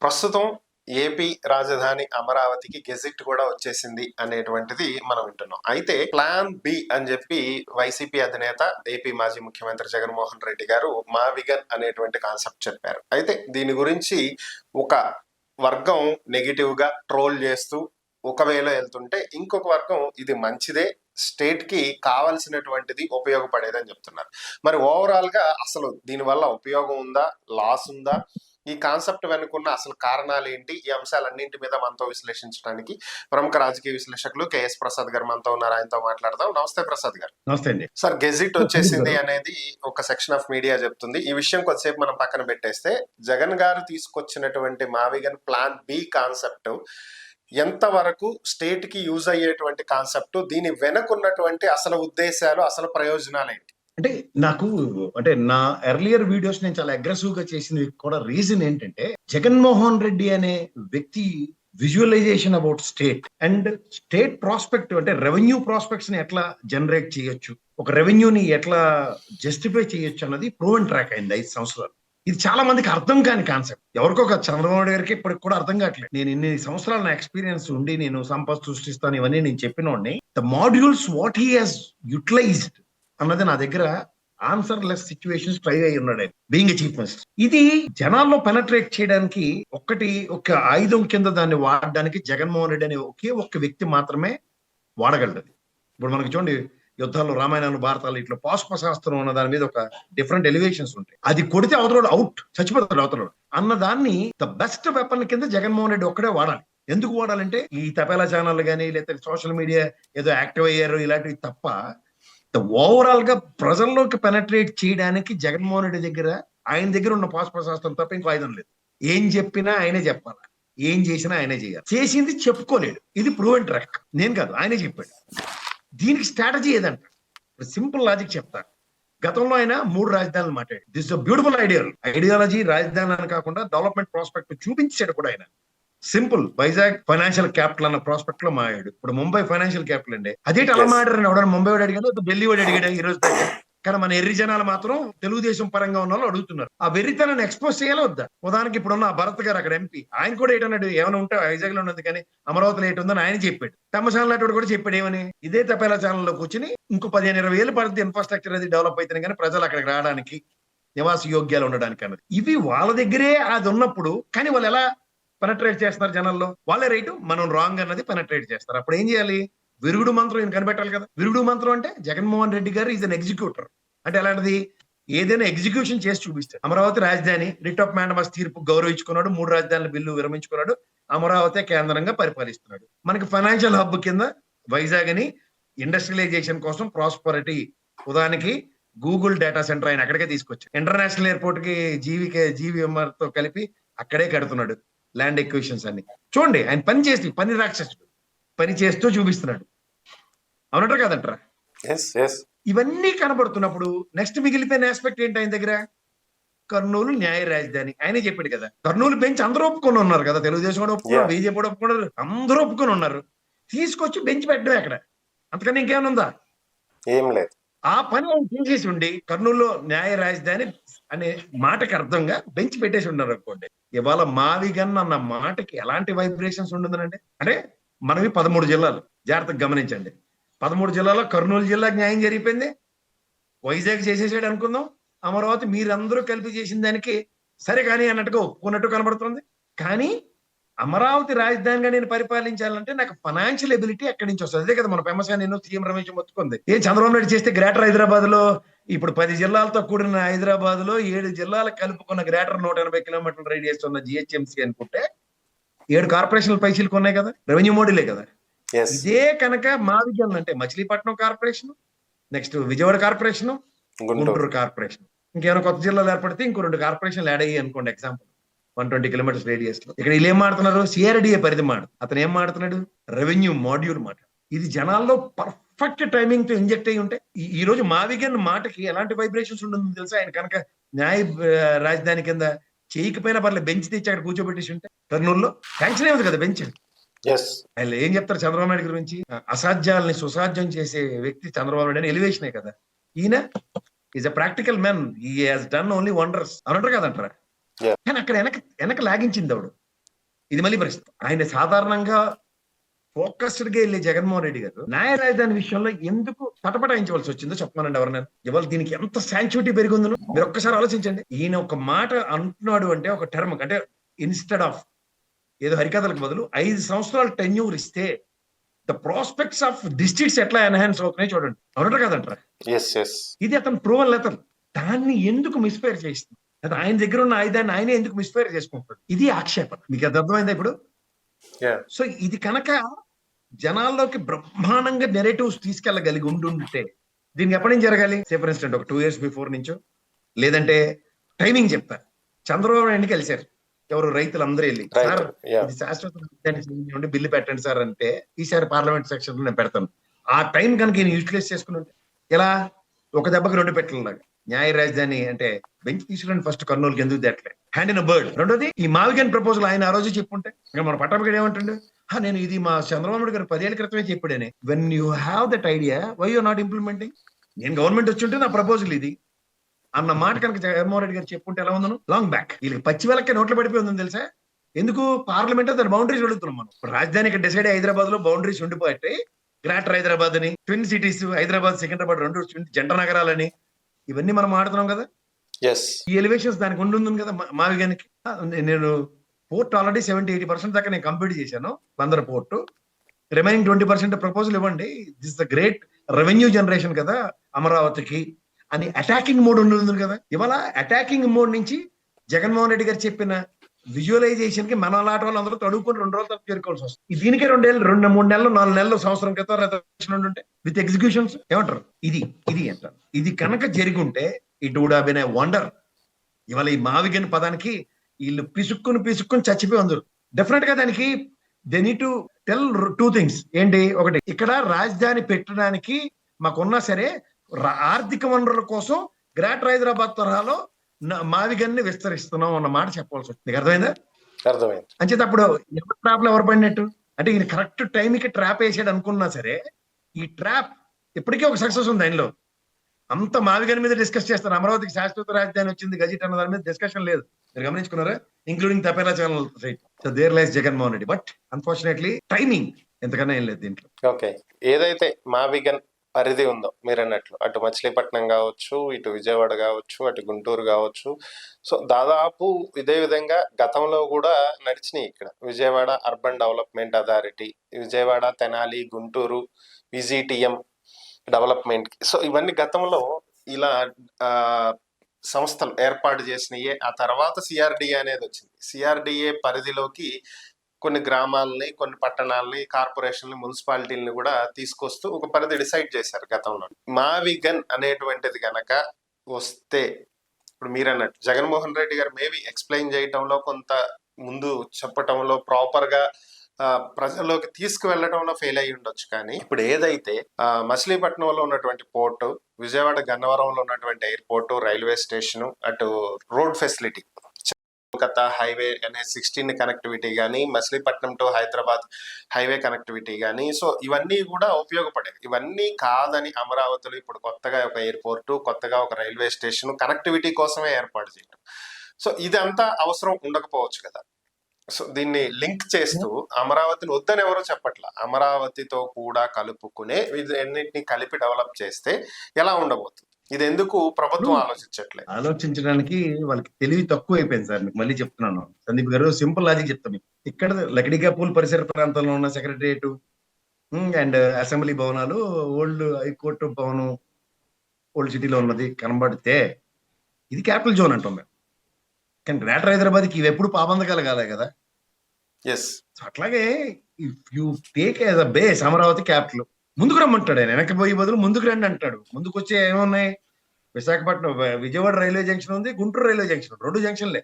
ప్రస్తుతం ఏపీ రాజధాని అమరావతికి గెజిట్ కూడా వచ్చేసింది అనేటువంటిది మనం వింటున్నాం. అయితే ప్లాన్ బి అని చెప్పి వైసీపీ అధినేత ఏపీ మాజీ ముఖ్యమంత్రి జగన్మోహన్ రెడ్డి గారు మావిగన్ అనేటువంటి కాన్సెప్ట్ చెప్పారు. అయితే దీని గురించి ఒక వర్గం నెగిటివ్ గా ట్రోల్ చేస్తూ ఒకవేళ వెళ్తుంటే, ఇంకొక వర్గం ఇది మంచిదే, స్టేట్ కి కావాల్సినటువంటిది ఉపయోగపడేదని చెప్తున్నారు. మరి ఓవరాల్ గా అసలు దీనివల్ల ఉపయోగం ఉందా, లాస్ ఉందా, ఈ కాన్సెప్ట్ వెనుకున్న అసలు కారణాలు ఏంటి, ఈ అంశాలన్నింటి మీద మనతో విశ్లేషించడానికి ప్రముఖ రాజకీయ విశ్లేషకులు కేఎస్ ప్రసాద్ గారు మనతో ఉన్నారు. ఆయనతో మాట్లాడదాం. నమస్తే ప్రసాద్ గారు. నమస్తే అండి సార్. గెజిట్ వచ్చేసింది అనేది ఒక సెక్షన్ ఆఫ్ మీడియా చెప్తుంది. ఈ విషయం కొద్దిసేపు మనం పక్కన పెట్టేస్తే, జగన్ గారు తీసుకొచ్చినటువంటి మావిగన్ ప్లాన్ బి కాన్సెప్ట్ ఎంతవరకు స్టేట్ కి యూజ్ అయ్యేటువంటి కాన్సెప్ట్, దీని వెనకున్నటువంటి అసలు ఉద్దేశాలు, అసలు ప్రయోజనాలు ఏంటి? అంటే నాకు నా ఎర్లియర్ వీడియోస్ నేను చాలా అగ్రెసివ్ గా చేసింది కూడా రీజన్ ఏంటంటే, జగన్మోహన్ రెడ్డి అనే వ్యక్తి visualisation about state and state prospect, అంటే రెవెన్యూ ప్రాస్పెక్ట్స్ ని ఎట్లా జనరేట్ చేయొచ్చు, ఒక రెవెన్యూని ఎట్లా జస్టిఫై చేయొచ్చు అన్నది ప్రూవెన్ ట్రాక్ అయింది 5 సంవత్సరాలు. ఇది చాలా మందికి అర్థం కాని కాన్సెప్ట్. ఎవరికో చంద్రబాబు నాయుడు గారికి ఇప్పటికి కూడా అర్థం కావట్లేదు. నేను ఇన్ని సంవత్సరాలు నా ఎక్స్పీరియన్స్ ఉండి నేను సంపద సృష్టిస్తాను ఇవన్నీ నేను చెప్పినోడిని, the modules what he has utilised అన్నది నా దగ్గర ఆన్సర్ లెస్ సిచ్యువేషన్స్ ట్రై అయి ఉన్నాడు బీయింగ్ ఏ చీఫ్ మినిస్టర్. ఇది జనాల్లో పెనట్రేట్ చేయడానికి ఒక ఆయుధం కింద దాన్ని వాడడానికి జగన్మోహన్ రెడ్డి అనే ఒక్క వ్యక్తి మాత్రమే వాడగలదు. ఇప్పుడు మనకి చూడండి, యుద్ధాల్లో రామాయణాలు, భారతాలు ఇట్లా పాశుపశాస్త్రం ఉన్న దాని మీద ఒక డిఫరెంట్ ఎలివేషన్స్ ఉంటాయి. అది కొడితే అవతల అవుట్, చచ్చిపోతాడు అవతల అన్న దాన్ని ద బెస్ట్ వెపన్ కింద జగన్మోహన్ రెడ్డి ఒక్కడే వాడాలి. ఎందుకు వాడాలంటే, ఈ తపేలా ఛానల్ కానీ లేకపోతే సోషల్ మీడియా ఏదో యాక్టివ్ అయ్యారు ఇలాంటివి తప్ప, ఓవరాల్ గా ప్రజల్లోకి పెనట్రేట్ చేయడానికి జగన్మోహన్ రెడ్డి దగ్గర, ఆయన దగ్గర ఉన్న పాశుపశాస్త్రం తప్ప ఇంకో ఆయుధం లేదు. ఏం చెప్పినా ఆయనే చెప్పాలి, ఏం చేసినా ఆయనే చేయాలి. చేసింది చెప్పుకోలేడు. ఇది ప్రూవెన్ ట్రాక్. నేను కాదు, ఆయనే చెప్పాడు. దీనికి స్ట్రాటజీ ఏదంట, సింపుల్ లాజిక్ చెప్తా. గతంలో ఆయన 3 రాజధానులు మాట్లాడాడు. This beautiful ideology. రాజధాని అని కాకుండా డెవలప్మెంట్ ప్రాస్పెక్ట్ చూపించాడు కూడా ఆయన. సింపుల్, వైజాగ్ ఫైనాన్షియల్ క్యాపిటల్ అన్న ప్రాస్పెక్ట్ లో మాట్లాడు. ఇప్పుడు ముంబై ఫైనాన్షియల్ క్యాపిటల్ అండి, అదేంటి అలా మాట్లాడారు? ఎవడన్నా ముంబై వాడు అడిగాడు, ఢిల్లీ వాడు అడిగాడు ఈ రోజు దాకా. కానీ మన ఎర్రి జనాలు మాత్రం తెలుగుదేశం పరంగా ఉన్న వాళ్ళు అడుగుతున్నారు. ఆ వెర్రితనాన్ని ఎక్స్పోజ్ చేయాలి వద్దా? ఉదాహరణకి ఇప్పుడున్న భరత్ గారు అక్కడ ఎంపీ, ఆయన కూడా ఏటన్నాడు, ఏమైనా ఉంటే వైజాగ్ లో ఉన్నది కానీ అమరావతిలో ఏటుందని ఆయన చెప్పాడు. తమ్మశాల నాటుడు కూడా చెప్పాడు ఏమని, ఇదే తపేలా ఛానల్లో కూర్చుని ఇంకో 15-20 ఏళ్ళు పడుతుంది ఇన్ఫ్రాస్ట్రక్చర్ అది డెవలప్ అయితేనే కానీ ప్రజలు అక్కడికి రావడానికి, నివాస యోగ్యాలు ఉండడానికి అన్నది. ఇవి వాళ్ళ దగ్గరే అది ఉన్నప్పుడు, కానీ వాళ్ళు ఎలా పెనట్రేట్ చేస్తున్నారు జనాల్లో? వాళ్ళే రైట్, మనం రాంగ్ అన్నది పెనట్రేట్ చేస్తారు. అప్పుడు ఏం చేయాలి? విరుగుడు మంత్రం ఈయన కనిపెట్టాలి కదా. విరుగుడు మంత్రం అంటే జగన్మోహన్ రెడ్డి గారు ఈజ్ అన్ ఎగ్జిక్యూటర్. అంటే ఎలాంటిది? ఏదైనా ఎగ్జిక్యూషన్ చేసి చూపిస్తాడు. అమరావతి రాజధాని రిట్ ఆఫ్ మ్యాండమస్ తీర్పు గౌరవించుకున్నాడు, 3 రాజధానుల బిల్లు విరమించుకున్నాడు, అమరావతి కేంద్రంగా పరిపాలిస్తున్నాడు. మనకి ఫైనాన్షియల్ హబ్ కింద వైజాగ్ అని ఇండస్ట్రియలైజేషన్ కోసం ప్రాస్పరిటీ, ఉదాహరణకి గూగుల్ డేటా సెంటర్ ఆయన అక్కడికే తీసుకొచ్చాడు. ఇంటర్నేషనల్ ఎయిర్పోర్ట్ కి జీవీఎంఆర్ తో కలిపి అక్కడే కడుతున్నాడు. ల్యాండ్ ఎక్విజిషన్స్ అన్ని చూడండి. ఆయన పని రాక్షసుడు, పని చేస్తూ చూపిస్తున్నాడు. అవునంటారు కదంటారా? ఇవన్నీ కనబడుతున్నప్పుడు నెక్స్ట్ మిగిలిపోయిన ఆస్పెక్ట్ ఏంటి ఆయన దగ్గర? కర్నూలు న్యాయ రాజధాని. ఆయనే చెప్పాడు కదా. కర్నూలు బెంచ్ అందరూ ఒప్పుకొని ఉన్నారు కదా, తెలుగుదేశం కూడా ఒప్పుకున్నారు, బీజేపీ కూడా ఒప్పుకున్నారు, అందరూ ఒప్పుకొని ఉన్నారు. తీసుకొచ్చి బెంచ్ పెట్టడమే అక్కడ. అంతకన్నా ఇంకేమైనా ఉందా? ఏం లేదు. ఆ పని ఆయన చేసేసి ఉండి కర్నూలులో న్యాయ రాజధాని అనే మాటకి అర్థంగా బెంచ్ పెట్టేసి ఉన్నారు అనుకోండి. ఇవాళ మావిగన్ అన్న మాటకి ఎలాంటి వైబ్రేషన్స్ ఉంటుందనండి. అంటే మనవి 13 జిల్లాలు, జాగ్రత్తగా గమనించండి. 13 జిల్లాలో కర్నూలు జిల్లాకి న్యాయం జరిగిపోయింది, వైజాగ్ చేసేసాడు అనుకుందాం. అమరావతి మీరందరూ కలిపి చేసిన దానికి సరే కానీ అన్నట్టుగా ఒప్పుకున్నట్టు కనబడుతుంది. కానీ అమరావతి రాజధానిగా నేను పరిపాలించాలంటే నాకు ఫైనాన్షియల్ ఎబిలిటీ ఎక్కడి నుంచి వస్తుంది? అదే కదా మన పెమ్మసా నేను సీఎం రమేష్ మొత్తుకుంది. చంద్రబాబు నాయుడు చేస్తే గ్రేటర్ హైదరాబాద్ లో, ఇప్పుడు 10 జిల్లాలతో కూడిన హైదరాబాద్ లో 7 జిల్లాలు కలుపుకున్న గ్రేటర్ 180 కిలోమీటర్ల రేడియస్ ఉన్న జిహెచ్ఎంసీ అనుకుంటే 7 కార్పొరేషన్ల పైసలు ఉన్నాయి కదా, రెవెన్యూ మోడలే కదా. ఇదే కనుక మావిగన్ అంటే Machilipatnam corporation, next Vijayawada corporation, Guntur corporation, ఇంకేమైనా కొత్త జిల్లాలు ఏర్పడితే ఇంకో 2 కార్పొరేషన్లు యాడ్ అయ్యి అనుకోండి. ఎగ్జాంపుల్ 120 కిలోమీటర్స్ రేడియస్ లో. ఇక్కడ వీళ్ళు ఏం మాడుతున్నారు? సిఆర్డిఏ పరిధి మాట. అతను ఏం మాడుతున్నాడు? రెవెన్యూ మాడ్యూల్ మాట. ఇది జనాల్లో పర్ఫెక్ట్ టైమింగ్ తో ఇంజెక్ట్ అయ్యి ఉంటే ఈ రోజు మావిగన్ మాటకి ఎలాంటి వైబ్రేషన్స్ ఉంటుందో తెలుసా? ఆయన కనుక న్యాయ రాజధాని కింద చేయకపోయినా పర్లేదు, బెంచ్ తెచ్చి అక్కడ కూర్చోబెట్టేసి ఉంటే కర్నూలులో శాంక్షన్ అయ్యేది కదా బెంచ్. ఆయన ఏం చెప్తారు చంద్రబాబు నాయుడు గురించి? అసాధ్యాలని సుసాధ్యం చేసే వ్యక్తి చంద్రబాబు నాయుడు అని ఎలివేషనే కదా. ఈయన is a practical man, he has done only wonders అని అంటారు కదంటారా. కానీ అక్కడ వెనక లాగించింది ఆవిడ. ఇది మళ్ళీ ప్రశ్న. ఆయన సాధారణంగా ఫోకస్డ్ గా వెళ్ళే జగన్మోహన్ రెడ్డి గారు న్యాయ రాజధాని విషయంలో ఎందుకు తటపటాయించవలసి వచ్చిందో చెప్పమనండి ఎవరన్నా. ఇవాళ దీనికి ఎంత శాంచుటీ పెరిగిందో మీరు ఒక్కసారి ఆలోచించండి. ఈయన ఒక మాట అంటున్నాడు అంటే ఒక టర్మ్ అంటే ఇన్స్టెడ్ ఆఫ్ ఏదో హరికథలకు బదులు 5 సంవత్సరాల టెన్యూర్ ఇస్తే ద ప్రాస్పెక్ట్స్ ఆఫ్ డిస్ట్రిక్ట్స్ ఎట్లా ఎన్హాన్స్ అవుతున్నాయి చూడండి. అవునట కదంటారా? ఇది అతను ప్రూవల్ లెటర్. దాన్ని ఎందుకు మిస్ఫైర్ చేస్తుంది? అది ఆయన దగ్గర ఉన్న ఆయుధాన్ని ఆయనే ఎందుకు మిస్ఫైర్ చేసుకుంటాడు? ఇది ఆక్షేపణ. మీకు అది అర్థమైందా ఇప్పుడు? సో ఇది కనుక జనాల్లోకి బ్రహ్మాండంగా నెరేటివ్స్ తీసుకెళ్లగలిగి ఉండుంటే దీనికి ఎప్పటి నుంచి జరగాలి? సే ఫర్ ఇన్స్టెంట్ ఒక 2 years బిఫోర్ నుంచో, లేదంటే టైమింగ్ చెప్తారు. చంద్రబాబు నాయుడు కలిశారు ఎవరు రైతులందరూ వెళ్ళి, సార్ ఇది శాశ్వత రాజధాని బిల్లు పెట్టండి సార్ అంటే, ఈసారి పార్లమెంట్ సెక్షన్ లో నేను పెడతాను. ఆ టైం కనుక ఈయన యూటిలైజ్ చేసుకుని ఉంటే ఎలా ఒక దెబ్బకి 2 పెట్టలాగా న్యాయ రాజధాని అంటే బెంచ్ తీసుకురండి ఫస్ట్ కర్నూలుకి ఎందుకు తేట్లే హ్యాండ్ ఇన్ బర్డ్. రెండోది ఈ మావిగన్ ప్రపోజల్ ఆయన ఆ రోజు చెప్పుంటే ఇంకా మన పట్టాభిగడ్ ఏమంటుండే, నేను ఇది మా చంద్రబాబు నాయుడు గారు 10 ఏళ్ల క్రితమే చెప్పాడని. When you have that idea why you not implementing? నేను గవర్నమెంట్ వచ్చి నా ప్రపోజల్ ఇది అన్న మాట కనుక జగన్మోహన్ రెడ్డి గారు చెప్పుంటే ఎలా ఉందను లాంగ్ బ్యాక్. వీళ్ళకి పచ్చి వెళ్ళకే నోట్లు పడిపోయిందని తెలుసా? ఎందుకు? పార్లమెంట్ దాని బౌండరీస్ అడుగుతున్నాం మనం. రాజధాని ఇక్కడ డిసైడ్ హైదరాబాద్ లో బౌండరీస్ ఉండిపోయాయి. గ్రేటర్ హైదరాబాద్ అని, ట్విన్ సిటీస్ హైదరాబాద్ సికింద్రాబాద్ 2 జంట నగరాలని ఇవన్నీ మనం ఆడుతున్నాం కదా. ఈ ఎలివేషన్స్ దానికి ఉంటుంది కదా మావిగానికి. నేను పోర్ట్ ఆల్రెడీ 70-80% దాకా నేను కంప్లీట్ చేశాను బందర్ పోర్టు. రిమైనింగ్ 20% ప్రపోజల్ ఇవ్వండి. This the great revenue generation కదా అమరావతికి అని అటాకింగ్ మోడ్ ఉంటుంది కదా. ఇవాళ అటాకింగ్ మోడ్ నుంచి జగన్మోహన్ రెడ్డి గారు చెప్పిన విజువలైజేషన్ కి మన లాంటి వాళ్ళు అందరూ తడుపుకొని 2 రోజుల తర్వాత చేరుకోవాల్సి వస్తుంది. దీనికే 2 ఏళ్ళు, 3 నెలలు, 4 నెలలు, సంవత్సరం క్రితం రిజర్వేషన్ ఉంటే విత్ ఎగ్జిక్యూషన్స్ ఏమంటారు? ఇది అంటారు. ఇది కనుక జరిగి ఉంటే it would have been a wonder. ఇవాళ ఈ మావిగన్ పదానికి వీళ్ళు పిసుక్కుని చచ్చిపోయి అందరు. డెఫినెట్ గా దానికి they need to tell 2 things. ఏంటి? ఒకటి, ఇక్కడ రాజధాని పెట్టడానికి మాకున్నా సరే ఆర్థిక వనరుల కోసం గ్రేటర్ హైదరాబాద్ తరహాలో మావిగన్ని విస్తరిస్తున్నాం అన్న మాట చెప్పాల్సి వస్తుంది. అర్థమైందా? అర్థమైంది. అంచేత అప్పుడు ఎవరి ట్రాప్ లో ఎవరు పడినట్టు అంటే ఈయన కరెక్ట్ టైంకి ట్రాప్ వేసాడు అనుకున్నా సరే ఈ ట్రాప్ ఇప్పటికీ ఒక సక్సెస్ ఉంది ఆయనలో. అంత మావిగన్ మీద డిస్కస్ చేస్తారు. అమరావతికి శాశ్వత రాజధాని వచ్చింది గజిట్ అన్న దాని మీద డిస్కషన్ లేదు. మీరు గమనించుకున్నారా? ఇంక్లూడింగ్ తపేలా channel site. So there lies Jaganmohan Reddy. But unfortunately timing ఎంతకన్నా ఏం లేదు దీంట్లో. ఓకే, ఏదైతే మావిగన్ పరిధి ఉందో మీరు అన్నట్లు, అటు మచిలీపట్నం కావచ్చు, ఇటు విజయవాడ కావచ్చు, అటు గుంటూరు కావచ్చు, సో దాదాపు ఇదే విధంగా గతంలో కూడా నడిచినాయి. ఇక్కడ Vijayawada urban development authority, Vijayawada, Tenali, Guntur VGTM development. So ఇవన్నీ గతంలో ఇలా సంస్థలు ఏర్పాటు చేసినాయే. ఆ తర్వాత సిఆర్డిఏ అనేది వచ్చింది. సిఆర్డిఏ పరిధిలోకి కొన్ని గ్రామాలని, కొన్ని పట్టణాలని, కార్పొరేషన్లు, మున్సిపాలిటీలని కూడా తీసుకొస్తూ ఒక పరిధి డిసైడ్ చేశారు గతంలో. మావిగన్ అనేటువంటిది కనుక వస్తే ఇప్పుడు మీరు అన్నట్టు జగన్మోహన్ రెడ్డి గారు మేబీ ఎక్స్ప్లెయిన్ చేయటంలో, కొంత ముందు చెప్పటంలో, ప్రాపర్ గా ప్రజల్లోకి తీసుకువెళ్లడంలో ఫెయిల్ అయ్యి ఉండొచ్చు. కానీ ఇప్పుడు ఏదైతే మచిలీపట్నంలో ఉన్నటువంటి పోర్టు, విజయవాడ గన్నవరంలో ఉన్నటువంటి ఎయిర్పోర్టు, రైల్వే స్టేషన్, అటు road facility, Kolkata highway NH-16 connectivity కానీ, Machilipatnam to Hyderabad highway connectivity కానీ, సో ఇవన్నీ కూడా ఉపయోగపడేవి. ఇవన్నీ కాదని అమరావతిలో ఇప్పుడు కొత్తగా ఒక ఎయిర్పోర్టు, కొత్తగా ఒక రైల్వే స్టేషన్ కనెక్టివిటీ కోసమే ఏర్పాటు చేయడం. సో ఇదంతా అవసరం ఉండకపోవచ్చు కదా. సో దీన్ని లింక్ చేస్తూ అమరావతిని వద్దని ఎవరో చెప్పట్లా, అమరావతితో కూడా కలుపుకునే వీటన్నిటిని కలిపి డెవలప్ చేస్తే ఎలా ఉండబోతుంది? ఇది ఎందుకు ప్రభుత్వం ఆలోచించట్లేదు? ఆలోచించడానికి వాళ్ళకి తెలివి తక్కువ అయిపోయింది సార్. మీకు మళ్ళీ చెప్తున్నాను సందీప్ గారు, సింపుల్ లాజిక్ చెప్తాను. ఇక్కడ లకడికాపూల్ పరిసర ప్రాంతంలో ఉన్న సెక్రటరియట్ అండ్ అసెంబ్లీ భవనాలు, ఓల్డ్ హైకోర్టు భవనం ఓల్డ్ సిటీలో ఉన్నది కనబడితే ఇది క్యాపిటల్ జోన్ అంటున్నాం. కానీ గ్రేటర్ హైదరాబాద్ కి ఇవి ఎప్పుడు పాబందకాలు కాలే కదా. అట్లాగే if you take as a base Amaravati capital, ముందుకు రమ్మంటాడు ఆయన. వెనక్కి పోయే బదులు ముందుకు రండి అంటాడు. ముందుకు వచ్చే ఏమున్నాయి? విశాఖపట్నం, విజయవాడ రైల్వే జంక్షన్ ఉంది, గుంటూరు రైల్వే జంక్షన్, 2 జంక్షన్లే.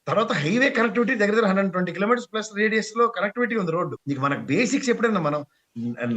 తర్వాత హైవే కనెక్టివిటీ దగ్గర 120 kilometers ప్లస్ రేడియస్ లో కనెక్టివిటీ ఉంది రోడ్డు. నీకు మనకు బేసిక్స్ ఎప్పుడైనా మనం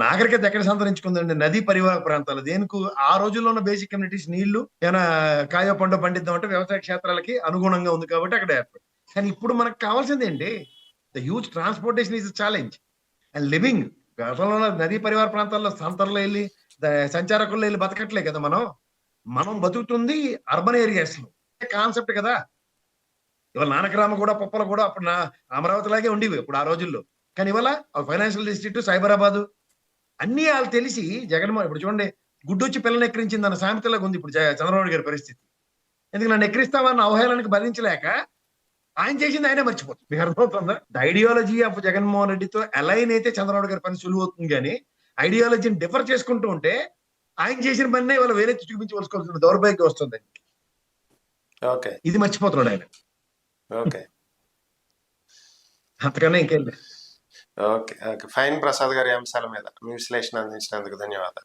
నాగరికత ఎక్కడ సంతరించుకుందండి? నదీ పరివాహక ప్రాంతాలు. దేనికి ఆ రోజుల్లో ఉన్న బేసిక్ కమ్యూనిటీస్ నీళ్లు ఏమైనా కాయో పండు పండిద్దాం అంటే వ్యవసాయ క్షేత్రాలకి అనుగుణంగా ఉంది కాబట్టి అక్కడ ఏర్పడి. కానీ ఇప్పుడు మనకు కావాల్సింది ఏంటి? The huge transportation is challenge and living. గతంలో నదీ పరివార ప్రాంతాల్లో సంతర్లో వెళ్ళి సంచారకుల్లో వెళ్ళి బతకట్లే కదా మనం బతుకుతుంది అర్బన్ ఏరియాస్ లో. కాన్సెప్ట్ కదా. ఇవాళ నానక్రామ కూడా పప్పలు కూడా అప్పుడు నా అమరావతి లాగే ఉండేవి ఇప్పుడు ఆ రోజుల్లో. కానీ ఇవాళ ఫైనాన్షియల్ డిస్ట్రిక్ట్ సైబరాబాద్ అన్ని వాళ్ళు తెలిసి జగన్మోహన్ ఇప్పుడు చూడండి గుడ్డొచ్చి పిల్లని ఎక్కిరించింది అన్న సామెతలాగా ఉంది ఇప్పుడు చంద్రబాబు గారి పరిస్థితి. ఎందుకు నన్ను ఎక్కిరిస్తామన్న అవహేళనకి భరించలేక ఆయన చేసింది ఆయనే మర్చిపోతుంది. మీకు అర్థమవుతుందా? ద ఐడియాలజీ ఆఫ్ జగన్మోహన్ రెడ్డితో అలైన్ అయితే చంద్రబాబు గారి పని సులువు అవుతుంది, కానీ ఐడియాలజీని డిఫర్ చేసుకుంటూ ఉంటే ఆయన చేసిన పని ఇవాళ వేరే చూపించవలసిన దౌర్భాగ్యం వస్తుంది. ఓకే ఇది మర్చిపోతున్నాడు ఆయన. ఓకే అంతకన్నా ఇంకేం లేదు. Okay okay fine. ప్రసాద్ గారి అంశాల మీద మీ విశ్లేషణ అందించినందుకు ధన్యవాదాలు.